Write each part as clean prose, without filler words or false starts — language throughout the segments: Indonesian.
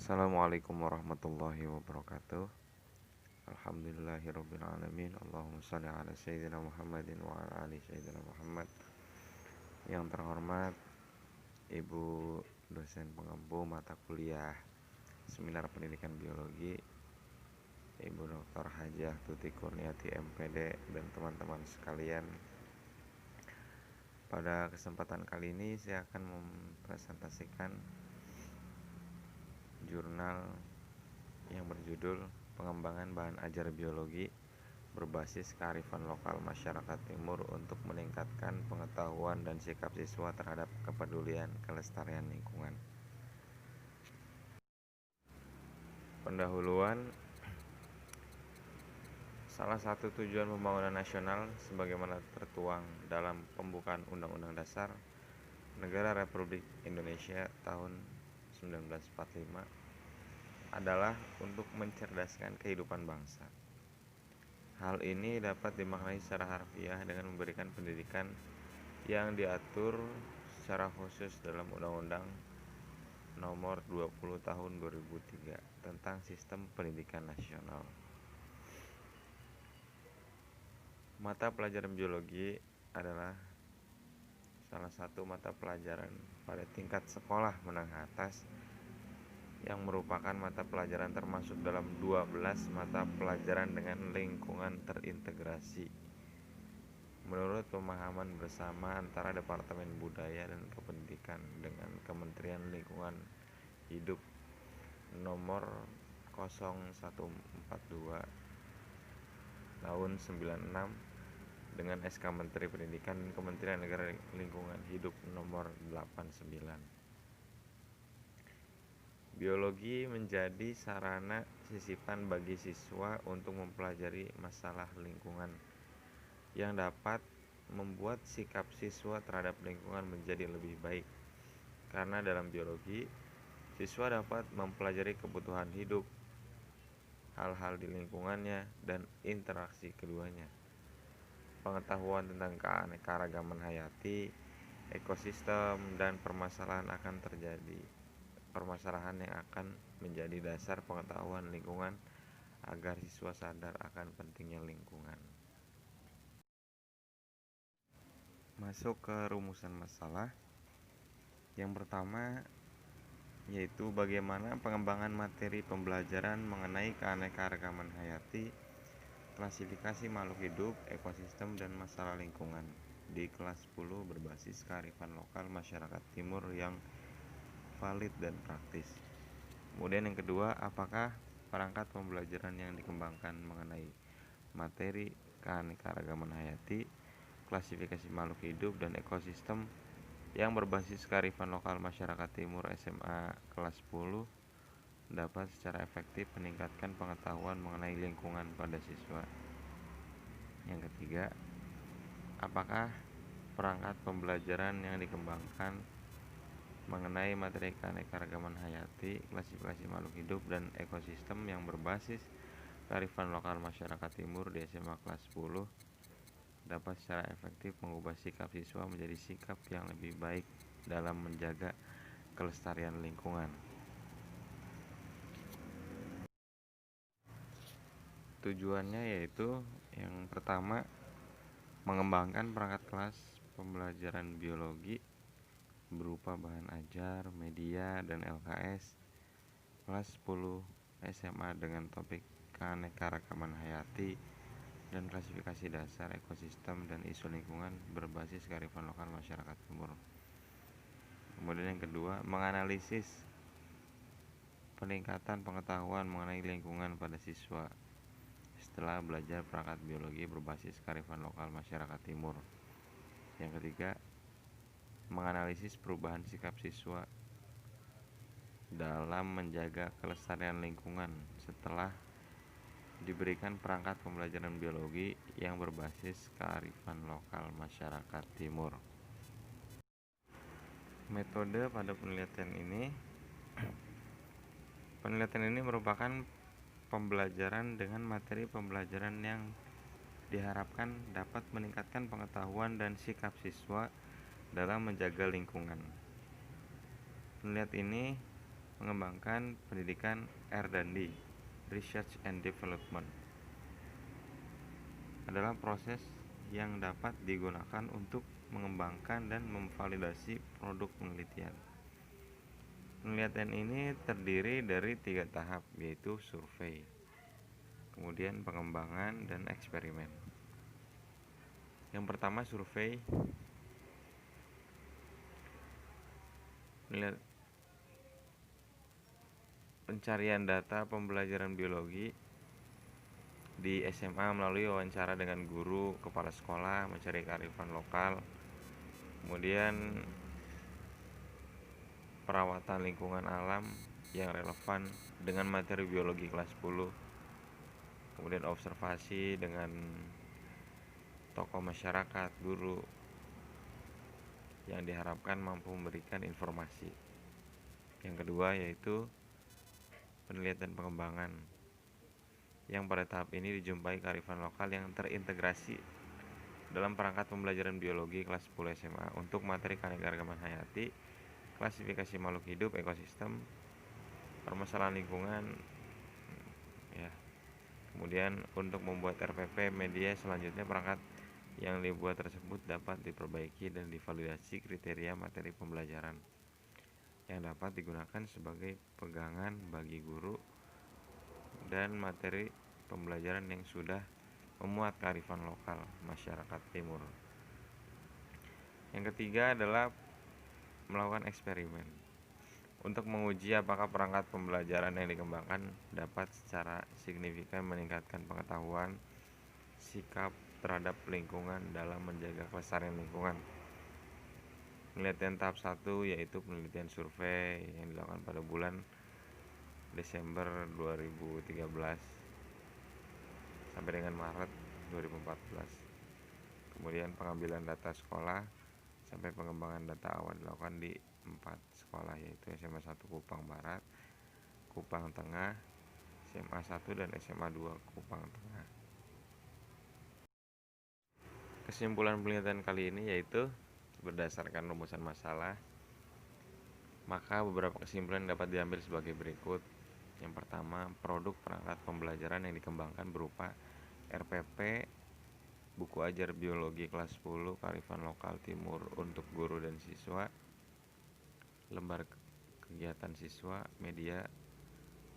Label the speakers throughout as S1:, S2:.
S1: Assalamualaikum warahmatullahi wabarakatuh. Alhamdulillahirrabbilalamin. Allahumma salli ala sayyidina Muhammadin wa ala ali sayyidina Muhammad. Yang terhormat Ibu dosen pengempu mata kuliah Seminar Pendidikan Biologi, Ibu Dr. Hajah Tuti Kurniati MPD, dan teman-teman sekalian. Pada kesempatan kali ini saya akan mempresentasikan jurnal yang berjudul Pengembangan Bahan Ajar Biologi berbasis kearifan lokal masyarakat timur untuk meningkatkan pengetahuan dan sikap siswa terhadap kepedulian kelestarian lingkungan. Pendahuluan. Salah satu tujuan pembangunan nasional sebagaimana tertuang dalam pembukaan Undang-Undang Dasar Negara Republik Indonesia tahun 1945 adalah untuk mencerdaskan kehidupan bangsa. Hal ini dapat dimaknai secara harfiah dengan memberikan pendidikan yang diatur secara khusus dalam Undang-Undang Nomor 20 Tahun 2003 tentang Sistem Pendidikan Nasional. Mata pelajaran biologi adalah salah satu mata pelajaran pada tingkat sekolah menengah atas yang merupakan mata pelajaran termasuk dalam 12 mata pelajaran dengan lingkungan terintegrasi menurut pemahaman bersama antara Departemen Budaya dan Kependidikan dengan Kementerian Lingkungan Hidup nomor 0142 tahun 96 dengan SK Menteri Pendidikan dan Kementerian Negara Lingkungan Hidup nomor 89. Biologi menjadi sarana sisipan bagi siswa untuk mempelajari masalah lingkungan yang dapat membuat sikap siswa terhadap lingkungan menjadi lebih baik. Karena dalam biologi, siswa dapat mempelajari kebutuhan hidup, hal-hal di lingkungannya, dan interaksi keduanya. Pengetahuan tentang keanekaragaman hayati, ekosistem, dan permasalahan yang akan menjadi dasar pengetahuan lingkungan agar siswa sadar akan pentingnya lingkungan. Masuk ke rumusan masalah. Yang pertama yaitu bagaimana pengembangan materi pembelajaran mengenai keanekaragaman hayati, klasifikasi makhluk hidup, ekosistem, dan masalah lingkungan di kelas 10 berbasis kearifan lokal masyarakat timur yang valid dan praktis. Kemudian yang kedua, apakah perangkat pembelajaran yang dikembangkan mengenai materi keanekaragaman hayati, klasifikasi makhluk hidup, dan ekosistem yang berbasis kearifan lokal masyarakat timur SMA kelas 10 dapat secara efektif meningkatkan pengetahuan mengenai lingkungan pada siswa. Yang ketiga, apakah perangkat pembelajaran yang dikembangkan mengenai materi keanekaragaman hayati, klasifikasi makhluk hidup, dan ekosistem yang berbasis kearifan lokal masyarakat timur di SMA kelas 10 dapat secara efektif mengubah sikap siswa menjadi sikap yang lebih baik dalam menjaga kelestarian lingkungan. Tujuannya yaitu yang pertama, mengembangkan perangkat kelas pembelajaran biologi berupa bahan ajar, media, dan LKS kelas 10 SMA dengan topik keanekaragaman hayati dan klasifikasi dasar ekosistem dan isu lingkungan berbasis kearifan lokal masyarakat timur. Kemudian yang kedua, menganalisis peningkatan pengetahuan mengenai lingkungan pada siswa setelah belajar perangkat biologi berbasis kearifan lokal masyarakat timur. Yang ketiga, menganalisis perubahan sikap siswa dalam menjaga kelestarian lingkungan setelah diberikan perangkat pembelajaran biologi yang berbasis kearifan lokal masyarakat timur. Metode pada penelitian ini merupakan pembelajaran dengan materi pembelajaran yang diharapkan dapat meningkatkan pengetahuan dan sikap siswa dalam menjaga lingkungan. Penelitian ini Mengembangkan pendidikan R&D, Research and Development, adalah proses yang dapat digunakan untuk mengembangkan dan memvalidasi produk penelitian. Penelitian ini terdiri dari 3 tahap, yaitu survei, kemudian pengembangan, dan eksperimen. Yang pertama, survei. Pencarian data pembelajaran biologi di SMA melalui wawancara dengan guru, kepala sekolah, mencari kearifan lokal, kemudian perawatan lingkungan alam yang relevan dengan materi biologi kelas 10, kemudian observasi dengan tokoh masyarakat, guru, yang diharapkan mampu memberikan informasi. Yang kedua yaitu penelitian pengembangan, yang pada tahap ini dijumpai kearifan lokal yang terintegrasi dalam perangkat pembelajaran biologi kelas 10 SMA untuk materi keanekaragaman hayati, klasifikasi makhluk hidup, ekosistem, permasalahan lingkungan, ya. Kemudian untuk membuat RPP media selanjutnya, perangkat yang dibuat tersebut dapat diperbaiki dan divalidasi kriteria materi pembelajaran yang dapat digunakan sebagai pegangan bagi guru dan materi pembelajaran yang sudah memuat kearifan lokal masyarakat timur. Yang ketiga adalah melakukan eksperimen untuk menguji apakah perangkat pembelajaran yang dikembangkan dapat secara signifikan meningkatkan pengetahuan, sikap terhadap lingkungan dalam menjaga kelestarian lingkungan. Penelitian tahap 1 yaitu penelitian survei yang dilakukan pada bulan Desember 2013 sampai dengan Maret 2014. Kemudian pengambilan data sekolah sampai pengembangan data awal dilakukan di 4 sekolah, yaitu SMA 1 Kupang Barat, Kupang Tengah, SMA 1 dan SMA 2 Kupang Tengah. Kesimpulan penelitian kali ini yaitu berdasarkan rumusan masalah, maka beberapa kesimpulan dapat diambil sebagai berikut. Yang pertama, produk perangkat pembelajaran yang dikembangkan berupa RPP, buku ajar biologi kelas 10, kearifan lokal timur untuk guru dan siswa, lembar kegiatan siswa, media,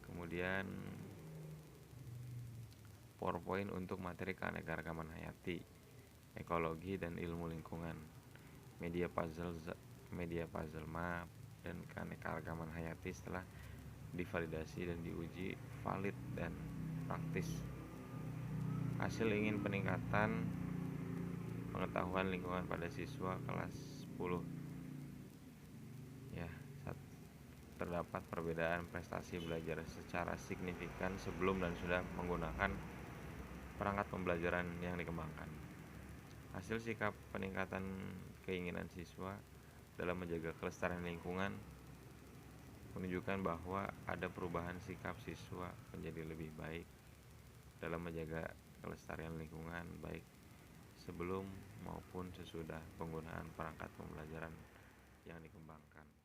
S1: kemudian PowerPoint untuk materi keanekaragaman hayati, ekologi dan ilmu lingkungan, media puzzle map, dan keanekaragaman hayati setelah divalidasi dan diuji valid dan praktis. Hasil ingin peningkatan pengetahuan lingkungan pada siswa kelas 10. Ya, terdapat perbedaan prestasi belajar secara signifikan sebelum dan sudah menggunakan perangkat pembelajaran yang dikembangkan. Hasil sikap peningkatan keinginan siswa dalam menjaga kelestarian lingkungan menunjukkan bahwa ada perubahan sikap siswa menjadi lebih baik dalam menjaga kelestarian lingkungan, baik sebelum maupun sesudah penggunaan perangkat pembelajaran yang dikembangkan.